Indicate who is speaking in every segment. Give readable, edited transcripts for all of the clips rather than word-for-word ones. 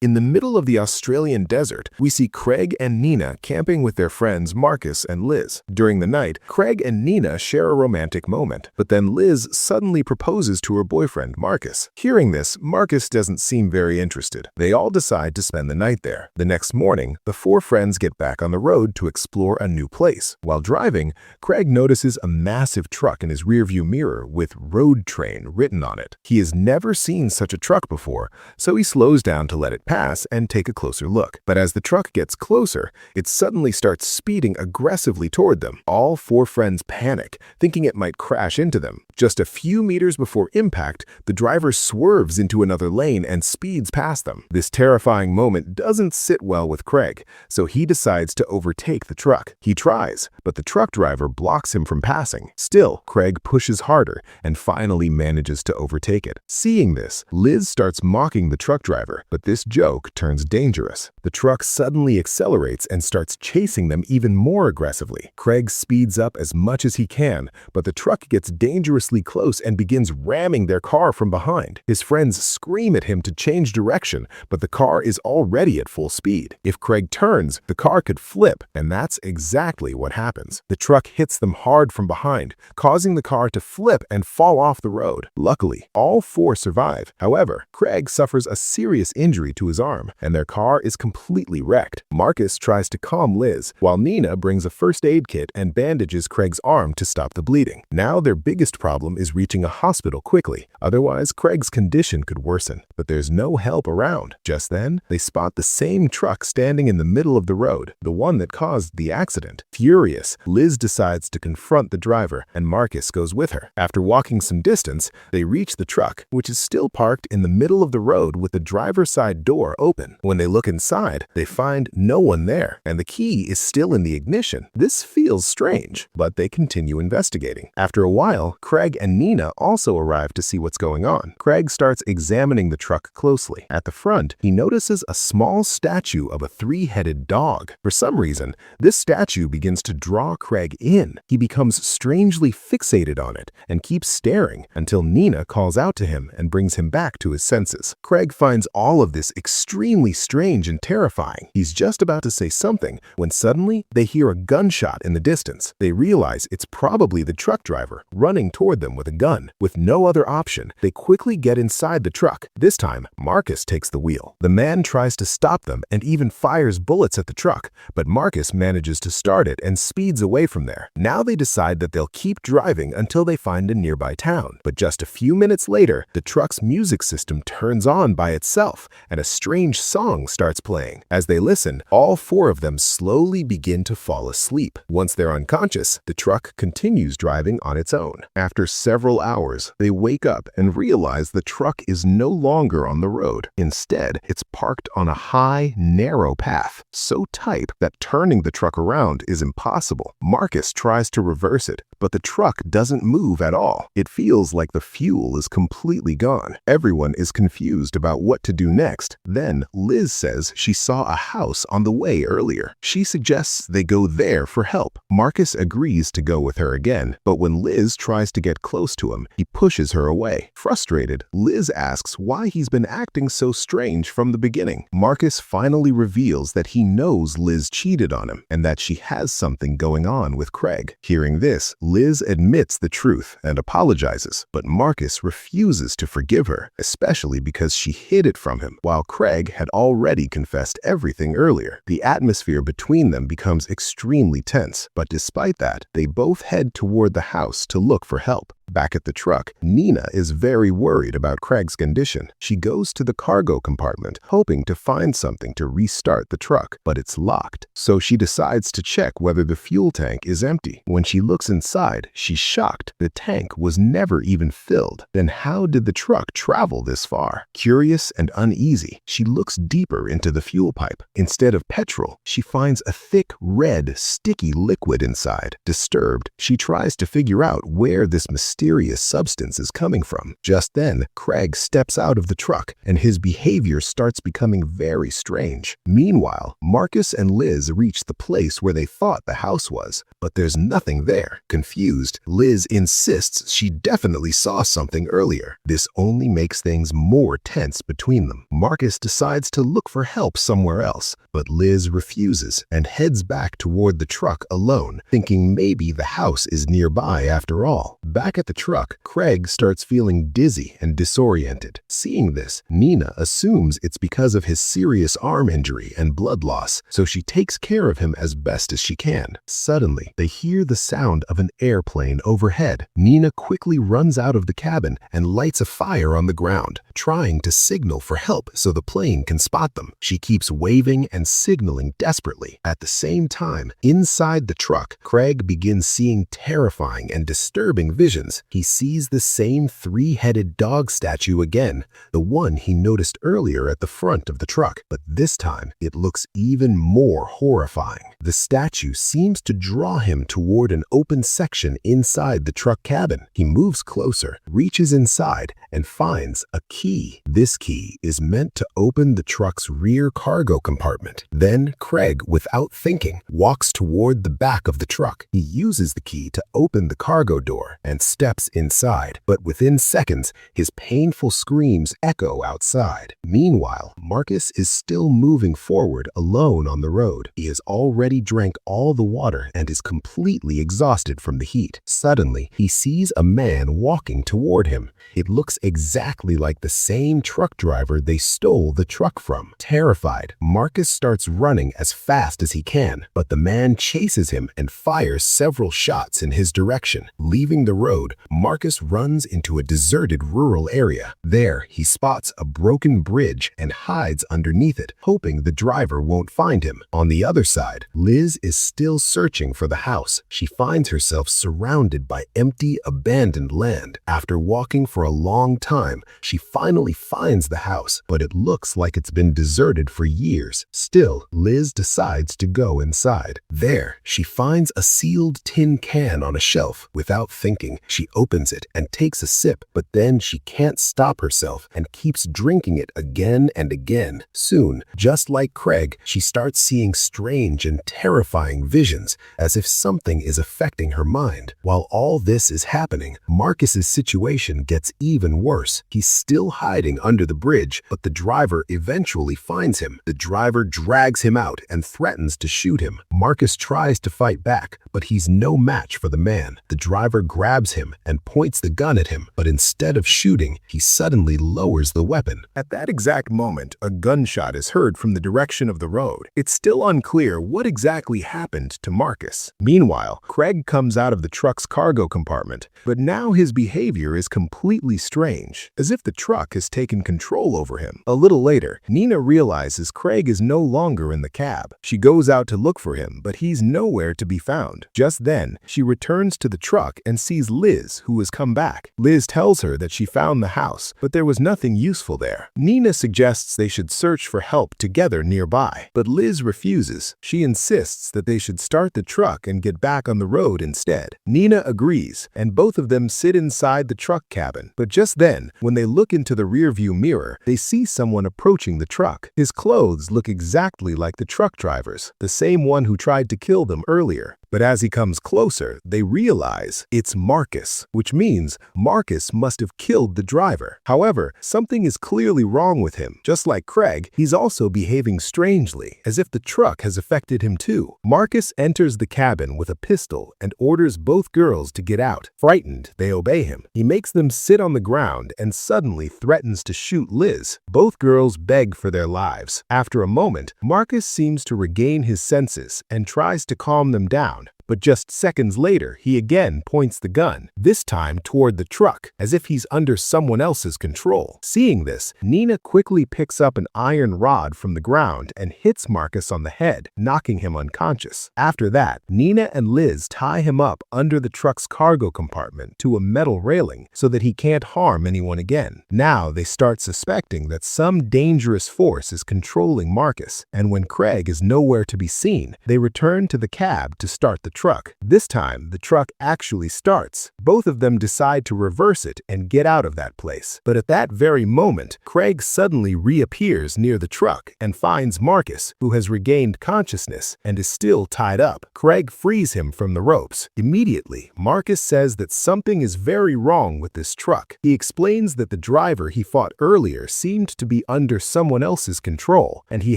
Speaker 1: In the middle of the Australian desert, we see Craig and Nina camping with their friends Marcus and Liz. During the night, Craig and Nina share a romantic moment, but then Liz suddenly proposes to her boyfriend Marcus. Hearing this, Marcus doesn't seem very interested. They all decide to spend the night there. The next morning, the four friends get back on the road to explore a new place. While driving, Craig notices a massive truck in his rearview mirror with "Road Train" written on it. He has never seen such a truck before, so he slows down to let it pass and take a closer look. But as the truck gets closer, it suddenly starts speeding aggressively toward them. All four friends panic, thinking it might crash into them. Just a few meters before impact, the driver swerves into another lane and speeds past them. This terrifying moment doesn't sit well with Craig, so he decides to overtake the truck. He tries, but the truck driver blocks him from passing. Still, Craig pushes harder and finally manages to overtake it. Seeing this, Liz starts mocking the truck driver, but this joke turns dangerous. The truck suddenly accelerates and starts chasing them even more aggressively. Craig speeds up as much as he can, but the truck gets dangerously close and begins ramming their car from behind. His friends scream at him to change direction, but the car is already at full speed. If Craig turns, the car could flip, and that's exactly what happens. The truck hits them hard from behind, causing the car to flip and fall off the road. Luckily, all four survive. However, Craig suffers a serious injury to his arm, and their car is completely wrecked. Marcus tries to calm Liz, while Nina brings a first aid kit and bandages Craig's arm to stop the bleeding. Now their biggest problem is reaching a hospital quickly, otherwise Craig's condition could worsen. But there's no help around. Just then, they spot the same truck standing in the middle of the road, the one that caused the accident. Furious, Liz decides to confront the driver, and Marcus goes with her. After walking some distance, they reach the truck, which is still parked in the middle of the road with the driver's side door open. When they look inside, they find no one there, and the key is still in the ignition. This feels strange, but they continue investigating. After a while, Craig and Nina also arrive to see what's going on. Craig starts examining the truck closely. At the front, he notices a small statue of a three-headed dog. For some reason, this statue begins to draw Craig in. He becomes strangely fixated on it and keeps staring until Nina calls out to him and brings him back to his senses. Craig finds all of this extremely strange and terrifying. He's just about to say something when suddenly they hear a gunshot in the distance. They realize it's probably the truck driver running toward them with a gun. With no other option, they quickly get inside the truck. This time, Marcus takes the wheel. The man tries to stop them and even fires bullets at the truck, but Marcus manages to start it and speeds away from there. Now they decide that they'll keep driving until they find a nearby town. But just a few minutes later, the truck's music system turns on by itself, and a strange song starts playing. As they listen, all four of them slowly begin to fall asleep. Once they're unconscious, the truck continues driving on its own. After several hours, they wake up and realize the truck is no longer on the road. Instead, it's parked on a high, narrow path, so tight that turning the truck around is impossible. Marcus tries to reverse it, but the truck doesn't move at all. It feels like the fuel is completely gone. Everyone is confused about what to do next. Then, Liz says she saw a house on the way earlier. She suggests they go there for help. Marcus agrees to go with her again, but when Liz tries to get close to him, he pushes her away. Frustrated, Liz asks why he's been acting so strange from the beginning. Marcus finally reveals that he knows Liz cheated on him and that she has something going on with Craig. Hearing this, Liz admits the truth and apologizes, but Marcus refuses to forgive her, especially because she hid it from him, while Craig had already confessed everything earlier. The atmosphere between them becomes extremely tense, but despite that, they both head toward the house to look for help. Back at the truck, Nina is very worried about Craig's condition. She goes to the cargo compartment, hoping to find something to restart the truck, but it's locked. So she decides to check whether the fuel tank is empty. When she looks inside, she's shocked. The tank was never even filled. Then how did the truck travel this far? Curious and uneasy, she looks deeper into the fuel pipe. Instead of petrol, she finds a thick, red, sticky liquid inside. Disturbed, she tries to figure out where this mysterious mysterious substance is coming from. Just then, Craig steps out of the truck, and his behavior starts becoming very strange. Meanwhile, Marcus and Liz reach the place where they thought the house was, but there's nothing there. Confused, Liz insists she definitely saw something earlier. This only makes things more tense between them. Marcus decides to look for help somewhere else, but Liz refuses and heads back toward the truck alone, thinking maybe the house is nearby after all. Back at the truck, Craig starts feeling dizzy and disoriented. Seeing this, Nina assumes it's because of his serious arm injury and blood loss, so she takes care of him as best as she can. Suddenly, they hear the sound of an airplane overhead. Nina quickly runs out of the cabin and lights a fire on the ground, trying to signal for help so the plane can spot them. She keeps waving and signaling desperately. At the same time, inside the truck, Craig begins seeing terrifying and disturbing visions. He sees the same three-headed dog statue again, the one he noticed earlier at the front of the truck, but this time it looks even more horrifying. The statue seems to draw him toward an open section inside the truck cabin. He moves closer, reaches inside, and finds a key. This key is meant to open the truck's rear cargo compartment. Then Craig, without thinking, walks toward the back of the truck. He uses the key to open the cargo door and steps inside, but within seconds, his painful screams echo outside. Meanwhile, Marcus is still moving forward alone on the road. He has already drank all the water and is completely exhausted from the heat. Suddenly, he sees a man walking toward him. It looks exactly like the same truck driver they stole the truck from. Terrified, Marcus starts running as fast as he can, but the man chases him and fires several shots in his direction. Leaving the road, Marcus runs into a deserted rural area. There, he spots a broken bridge and hides underneath it, hoping the driver won't find him. On the other side, Liz is still searching for the house. She finds herself surrounded by empty, abandoned land. After walking for a long time, she finally finds the house, but it looks like it's been deserted for years. Still, Liz decides to go inside. There, she finds a sealed tin can on a shelf. Without thinking, she opens it and takes a sip, but then she can't stop herself and keeps drinking it again and again. Soon, just like Craig, she starts seeing strange and terrifying visions, as if something is affecting her mind. While all this is happening, Marcus's situation gets even worse. He's still hiding under the bridge, but the driver eventually finds him. The driver drags him out and threatens to shoot him. Marcus tries to fight back, but he's no match for the man. The driver grabs him and points the gun at him, but instead of shooting, he suddenly lowers the weapon. At that exact moment, a gunshot is heard from the direction of the road. It's still unclear what exactly happened to Marcus. Meanwhile, Craig comes out of the truck's cargo compartment, but now his behavior is completely strange, as if the truck has taken control over him. A little later, Nina realizes Craig is no longer in the cab. She goes out to look for him, but he's nowhere to be found. Just then, she returns to the truck and sees Liz, who has come back. Liz tells her that she found the house, but there was nothing useful there. Nina suggests they should search for help together nearby, but Liz refuses. She insists that they should start the truck and get back on the road instead. Nina agrees, and both of them sit inside the truck cabin. But just then, when they look into the rearview mirror, they see someone approaching the truck. His clothes look exactly like the truck driver's, the same one who tried to kill them earlier. But as he comes closer, they realize it's Marcus, which means Marcus must have killed the driver. However, something is clearly wrong with him. Just like Craig, he's also behaving strangely, as if the truck has affected him too. Marcus enters the cabin with a pistol and orders both girls to get out. Frightened, they obey him. He makes them sit on the ground and suddenly threatens to shoot Liz. Both girls beg for their lives. After a moment, Marcus seems to regain his senses and tries to calm them down. But just seconds later, he again points the gun, this time toward the truck, as if he's under someone else's control. Seeing this, Nina quickly picks up an iron rod from the ground and hits Marcus on the head, knocking him unconscious. After that, Nina and Liz tie him up under the truck's cargo compartment to a metal railing so that he can't harm anyone again. Now they start suspecting that some dangerous force is controlling Marcus, and when Craig is nowhere to be seen, they return to the cab to start the truck. This time, the truck actually starts. Both of them decide to reverse it and get out of that place. But at that very moment, Craig suddenly reappears near the truck and finds Marcus, who has regained consciousness and is still tied up. Craig frees him from the ropes. Immediately, Marcus says that something is very wrong with this truck. He explains that the driver he fought earlier seemed to be under someone else's control, and he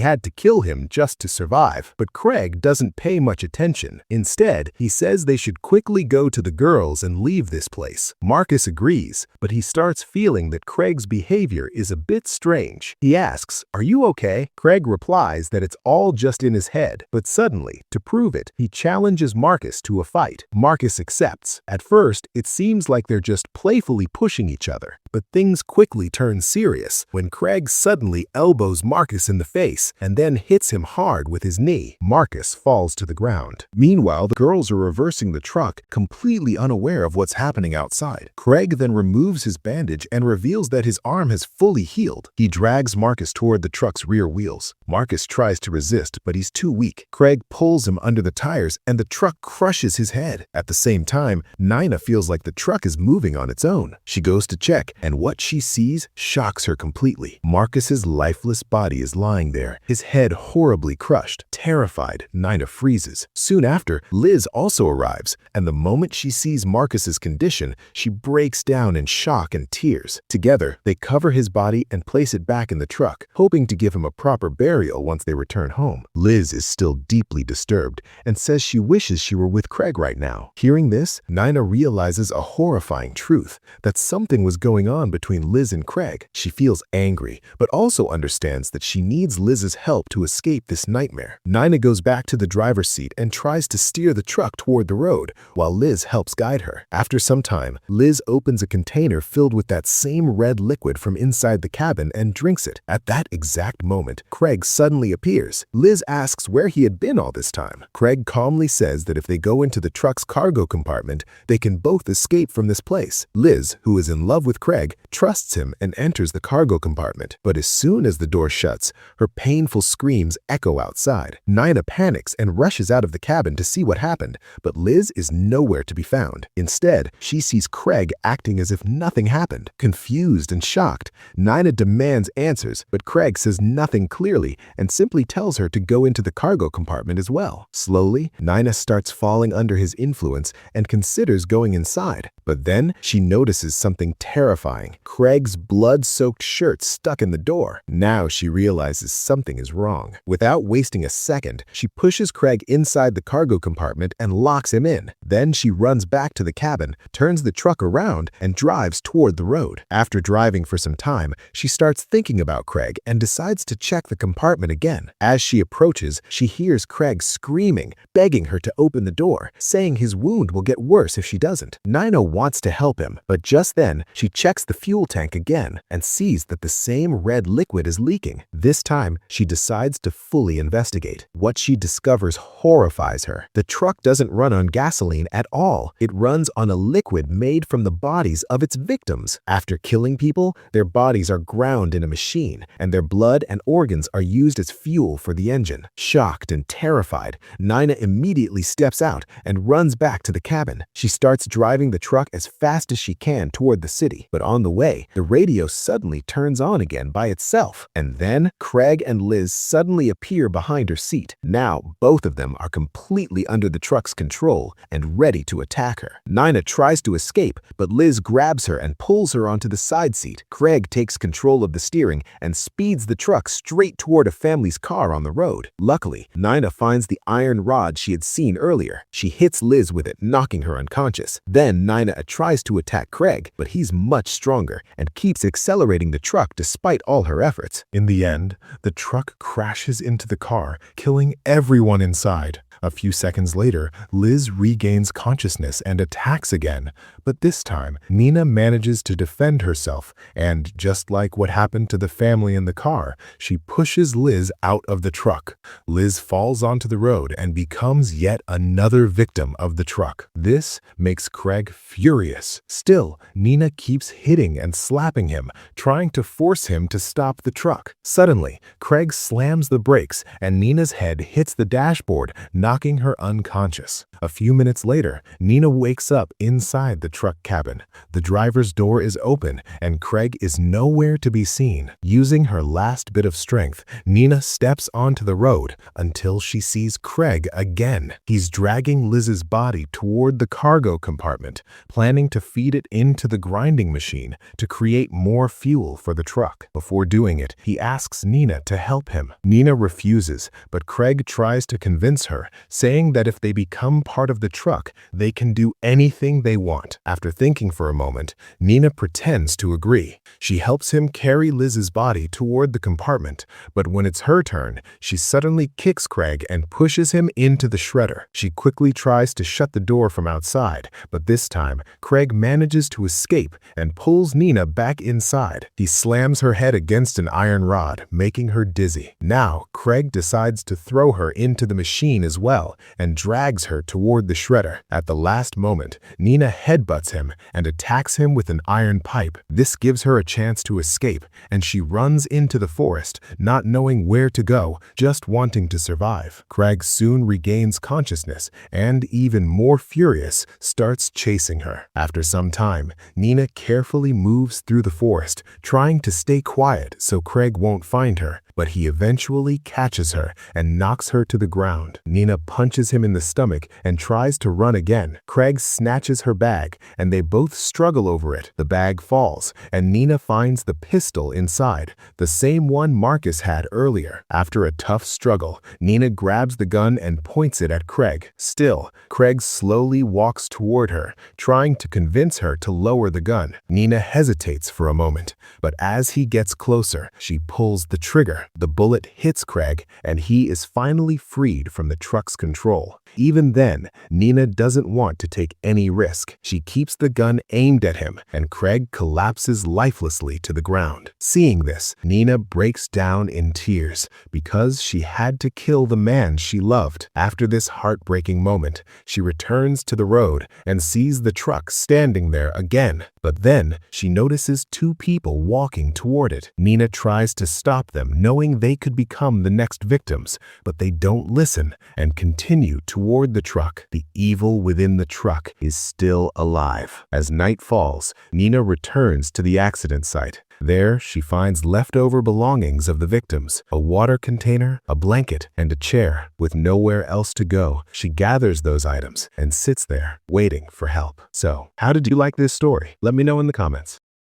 Speaker 1: had to kill him just to survive. But Craig doesn't pay much attention. Instead, he says they should quickly go to the girls and leave this place. Marcus agrees, but he starts feeling that Craig's behavior is a bit strange. He asks, "Are you okay?" Craig replies that it's all just in his head, but suddenly, to prove it, he challenges Marcus to a fight. Marcus accepts. At first, it seems like they're just playfully pushing each other, but things quickly turn serious when Craig suddenly elbows Marcus in the face and then hits him hard with his knee. Marcus falls to the ground. Meanwhile, the girls are reversing the truck, completely unaware of what's happening outside. Craig then removes his bandage and reveals that his arm has fully healed. He drags Marcus toward the truck's rear wheels. Marcus tries to resist, but he's too weak. Craig pulls him under the tires and the truck crushes his head. At the same time, Nina feels like the truck is moving on its own. She goes to check, and what she sees shocks her completely. Marcus's lifeless body is lying there, his head horribly crushed. Terrified, Nina freezes. Soon after, Liz also arrives, and the moment she sees Marcus's condition, she breaks down in shock and tears. Together, they cover his body and place it back in the truck, hoping to give him a proper burial once they return home. Liz is still deeply disturbed and says she wishes she were with Craig right now. Hearing this, Nina realizes a horrifying truth, that something was going on between Liz and Craig. She feels angry, but also understands that she needs Liz's help to escape this nightmare. Nina goes back to the driver's seat and tries to steer the truck toward the road, while Liz helps guide her. After some time, Liz opens a container filled with that same red liquid from inside the cabin and drinks it. At that exact moment, Craig suddenly appears. Liz asks where he had been all this time. Craig calmly says that if they go into the truck's cargo compartment, they can both escape from this place. Liz, who is in love with Craig, trusts him and enters the cargo compartment. But as soon as the door shuts, her painful screams echo outside. Nina panics and rushes out of the cabin to see what happened, but Liz is nowhere to be found. Instead, she sees Craig acting as if nothing happened. Confused and shocked, Nina demands answers, but Craig says nothing clearly and simply tells her to go into the cargo compartment as well. Slowly, Nina starts falling under his influence and considers going inside. But then she notices something terrifying. Craig's blood-soaked shirt stuck in the door. Now she realizes something is wrong. Without wasting a second, she pushes Craig inside the cargo compartment and locks him in. Then she runs back to the cabin, turns the truck around, and drives toward the road. After driving for some time, she starts thinking about Craig and decides to check the compartment again. As she approaches, she hears Craig screaming, begging her to open the door, saying his wound will get worse if she doesn't. Nina wants to help him, but just then, she checks the fuel tank again and sees that the same red liquid is leaking. This time, she decides to fully investigate. What she discovers horrifies her. The truck doesn't run on gasoline at all. It runs on a liquid made from the bodies of its victims. After killing people, their bodies are ground in a machine, and their blood and organs are used as fuel for the engine. Shocked and terrified, Nina immediately steps out and runs back to the cabin. She starts driving the truck as fast as she can toward the city, but on the way, the radio suddenly turns on again by itself. And then, Craig and Liz suddenly appear behind her seat. Now, both of them are completely under the truck's control and ready to attack her. Nina tries to escape, but Liz grabs her and pulls her onto the side seat. Craig takes control of the steering and speeds the truck straight toward a family's car on the road. Luckily, Nina finds the iron rod she had seen earlier. She hits Liz with it, knocking her unconscious. Then Nina tries to attack Craig, but he's much stronger and keeps accelerating the truck despite all her efforts. In the end, the truck crashes into the car, killing everyone inside. A few seconds later, Liz regains consciousness and attacks again, but this time, Nina manages to defend herself, and just like what happened to the family in the car, she pushes Liz out of the truck. Liz falls onto the road and becomes yet another victim of the truck. This makes Craig furious. Still, Nina keeps hitting and slapping him, trying to force him to stop the truck. Suddenly, Craig slams the brakes, and Nina's head hits the dashboard, knocking knocking her unconscious. A few minutes later, Nina wakes up inside the truck cabin. The driver's door is open, and Craig is nowhere to be seen. Using her last bit of strength, Nina steps onto the road until she sees Craig again. He's dragging Liz's body toward the cargo compartment, planning to feed it into the grinding machine to create more fuel for the truck. Before doing it, he asks Nina to help him. Nina refuses, but Craig tries to convince her, saying that if they become part of the truck, they can do anything they want. After thinking for a moment, Nina pretends to agree. She helps him carry Liz's body toward the compartment, but when it's her turn, she suddenly kicks Craig and pushes him into the shredder. She quickly tries to shut the door from outside, but this time, Craig manages to escape and pulls Nina back inside. He slams her head against an iron rod, making her dizzy. Now, Craig decides to throw her into the machine as well and drags her toward the shredder. At the last moment, Nina headbutts him and attacks him with an iron pipe. This gives her a chance to escape, and she runs into the forest, not knowing where to go, just wanting to survive. Craig soon regains consciousness and, even more furious, starts chasing her. After some time, Nina carefully moves through the forest, trying to stay quiet so Craig won't find her, but he eventually catches her and knocks her to the ground. Nina punches him in the stomach and tries to run again. Craig snatches her bag, and they both struggle over it. The bag falls, and Nina finds the pistol inside, the same one Marcus had earlier. After a tough struggle, Nina grabs the gun and points it at Craig. Still, Craig slowly walks toward her, trying to convince her to lower the gun. Nina hesitates for a moment, but as he gets closer, she pulls the trigger. The bullet hits Craig, and he is finally freed from the truck's control. Even then, Nina doesn't want to take any risk. She keeps the gun aimed at him, and Craig collapses lifelessly to the ground. Seeing this, Nina breaks down in tears because she had to kill the man she loved. After this heartbreaking moment, she returns to the road and sees the truck standing there again. But then, she notices two people walking toward it. Nina tries to stop them, knowing they could become the next victims, but they don't listen and continue toward the truck. The evil within the truck is still alive. As night falls, Nina returns to the accident site. There, she finds leftover belongings of the victims, a water container, a blanket, and a chair. With nowhere else to go, she gathers those items and sits there, waiting for help. So, how did you like this story? Let me know in the comments.